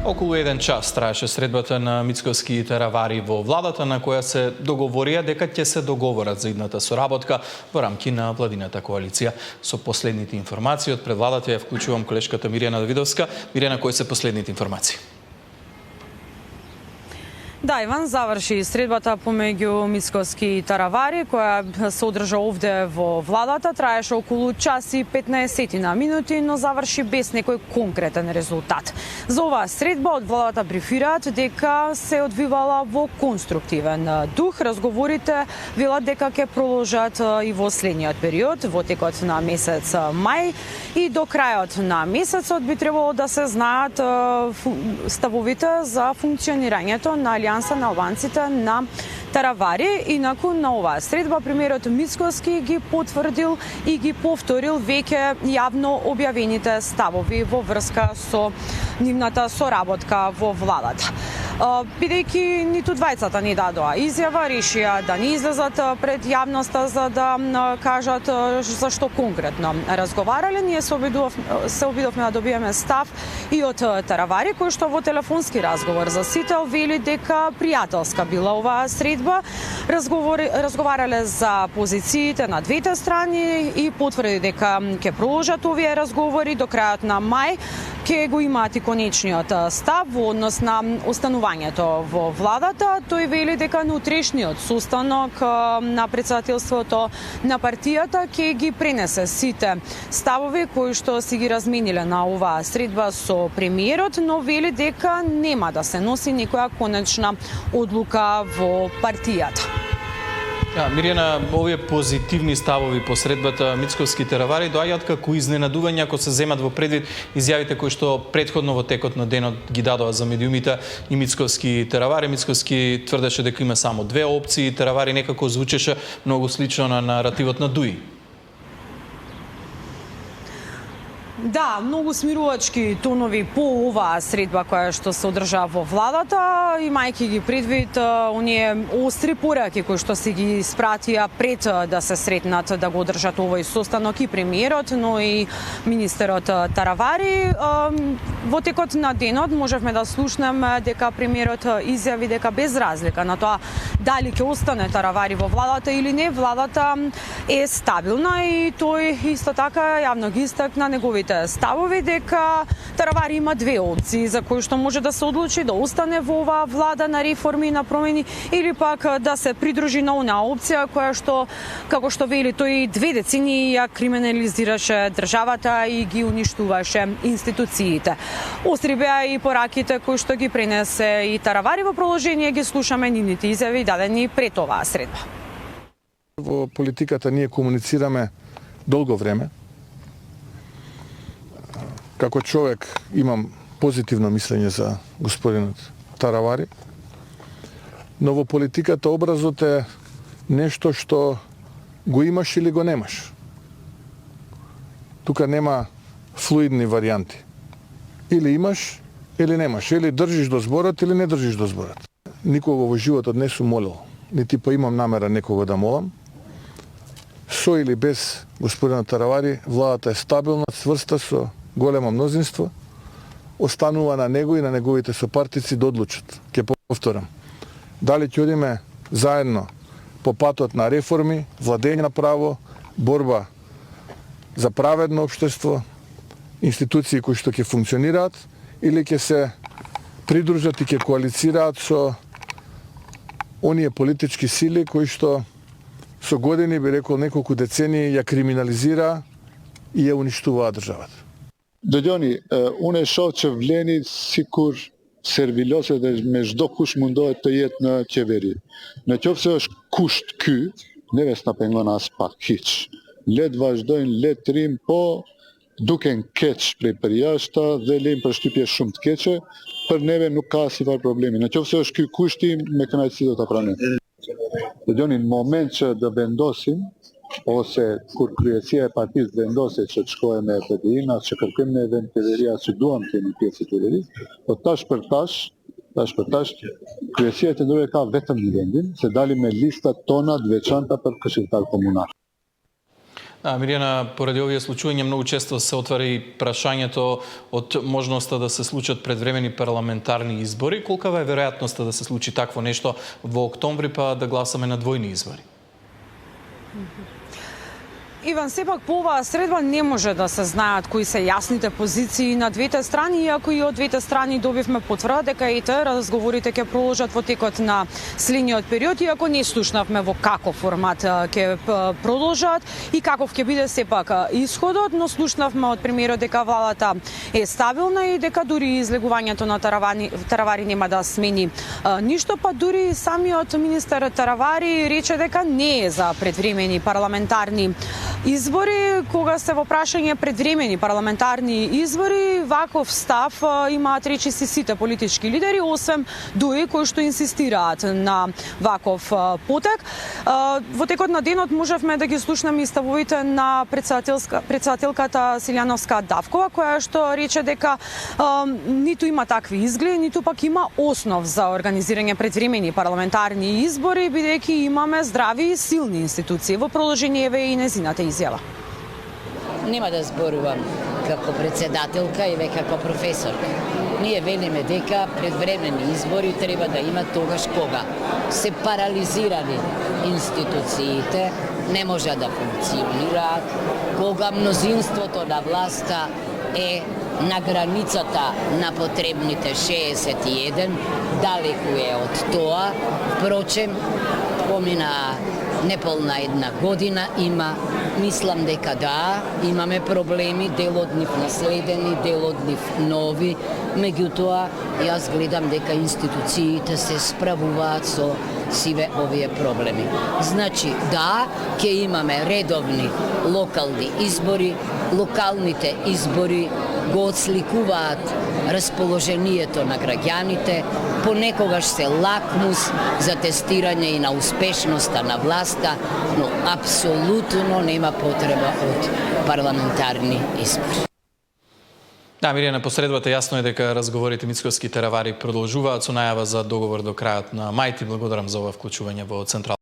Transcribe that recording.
Околу 1 час траеше средбата на Мицкоски и Таравари во владата, на која се договорија дека ќе се договорат за идната соработка во рамки на владината коалиција. Со последните информации од пред владата ја вклучувам колешката Мирјана Давидовска. Мирјана, кои се последните информации? Да, Иван, заврши средбата помеѓу Мицкоски и Таравари, која се одржа овде во владата. Траеше околу час и 15 минути, но заврши без некој конкретен резултат. За оваа средба од владата брифираат дека се одвивала во конструктивен дух. Разговорите велат дека ќе продолжат и во следниот период, во текот на месец мај, и до крајот на месецот би требало да се знаат ставовите за функционирањето на Алијанса на албанците на Таравари. Инаку на оваа средба премиерот Мицкоски ги потврдил и ги повторил веќе јавно објавените ставови во врска со нивната соработка во владата. Бидејќи ниту двајцата не дадоа изјава, решија да не излезат пред јавноста за да кажат за што конкретно разговарале. Ние се обидовме да добиеме став и од Таравари, кој што во телефонски разговор за Сител вели дека пријателска била оваа средба. Разговарале за позициите на двете страни и потврди дека ќе продолжат овие разговори до крајот на мај. Ќе го имаат и конечниот став во однос на останувањето во владата. Тој вели дека на утрешниот состанок на претседателството на партијата ќе ги пренесе сите ставови кои што си ги размениле на оваа средба со премиерот, но вели дека нема да се носи некоја конечна одлука во партијата. Мирјана, овие позитивни ставови по средбата Мицкоски и Таравари доаѓаат како изненадување ако се земат во предвид изјавите кои што претходно во текот на денот ги дадоа за медиумите и Мицкоски и Таравари. Мицкоски тврдеше дека има само две опции, Таравари некако звучеше многу слично на наративот на Дуи. Да, многу смирувачки тонови по оваа средба која што се одржа во владата, имајќи ги предвид оние остри пораки кои што се ги испратија пред да се сретнат да го одржат овој состанок и премиерот, но и министерот Таравари. Во текот на денот можевме да слушнеме дека премиерот изјави дека без разлика на тоа дали ќе остане Таравари во владата или не, владата е стабилна и тој исто така јавно ги истакна неговите ставови дека Таравари има две опции за кои што може да се одлучи да остане во оваа влада на реформи и на промени или пак да се придружи на онаа опција која што, како што вели тој, 2 децении ја криминализираше државата и ги уништуваше институциите. Остри беа и пораките кои што ги пренесе и Таравари. Во продолжение ги слушаме нивните изјави дадени пред оваа средба. Во политиката ние комуницираме долго време. Како човек имам позитивно мислење за господинот Таравари, но во политиката образот е нешто што го имаш или го немаш. Тука нема флуидни варијанти. Или имаш, или немаш. Или држиш до зборот, или не држиш до зборот. Никого во животот не сум молил, нити па имам намера некого да молам. Со или без господинот Таравари, владата е стабилна, цврста, со големо мнозинство, останува на него и на неговите сопартици да одлучат. Ќе повторам. Дали ќе одиме заедно по патот на реформи, владење на право, борба за праведно општество, институции кои што ќе функционираат, или ќе се придружат и ќе коалицираат со оние политички сили кои што со години, би рекол неколку децении, ја криминализира и ја уништуваа државата. Dëgjoni, unë e shoh që vleni sikur serviloset dhe me çdo kush mundohet të jetë në qeveri. Në qoftë se është kusht ky, neve s'na pengon as pak hiç. Le të vazhdojnë, le të rrim, po duken keq prej përjashta dhe lejmë përshtypje shumë të keqe, për neve nuk ka asnjëfar problemi. Në qoftë se është ky kushti, me kënaqësi do ta pranojmë. Dëgjoni, në moment që do vendosim ose kur kryesia e partisë vendoset që të shkojë me PDI-n, që kërkojmë në event qeveria që duam të jemi pjesë e qeverisë, po tash për tash, kryesia e Qeverisë ka vetëm një vendin, se dalim me listat tona të veçanta për këshilltar komunal. Мирјана, поради овие случувања многу често се отвара и прашањето од можноста да се случат предвремени парламентарни избори. Колкава е веројатноста да се случи такво нешто во октомври, па да гласаме на двојни избори? Иван, сепак по оваа средба не може да се знаат кои се јасните позиции на двете страни, иако и од двете страни добивме потврда дека ете разговорите ќе продолжат во текот на следниот период, иако не слушнавме во каков формат ќе продолжат и каков ќе биде сепак исходот, но слушнавме од премиерот дека владата е стабилна и дека дури излегувањето на Таравари нема да смени ништо, па дури самиот министер Таравари рече дека не е за предвремени парламентарни избори. Кога се во прашање предвремени парламентарни избори, ваков став имаат речиси сите политички лидери, освен ДОИ кои што инсистираат на ваков потек. Во текот на денот можевме да ги слушнеме и ставовите на председателката Силјановска Давкова, која што рече дека ниту има такви изгледи, ниту пак има основ за организирање предвремени парламентарни избори, бидејќи имаме здрави и силни институции. Во продолжение еве и незината изјава. Нема да зборувам како председателка и веќе како професорка. Ние велиме дека предвремени избори треба да има тогаш кога се парализирани институциите, не може да функционираат, кога мнозинството на власта е на границата на потребните 61, далеку е од тоа. Впрочем, помина неполна една година, мислам дека да, имаме проблеми, дел од нив наследени, дел од нив нови, меѓутоа јас гледам дека институциите се справуваат со сиве овие проблеми. Значи, да, ќе имаме редовни локални избори, локалните избори го отсликуваат расположението на граѓаните, понекогаш се лакмус за тестирање и на успешноста на власта, но апсолутно нема потреба од парламентарни избори. Да, Мирјана, посредбата јасно е дека разговорите Мицкоски Таравари продолжуваат со најава за договор до крајот на мај. Ти благодарам за ова вклучување во Централ.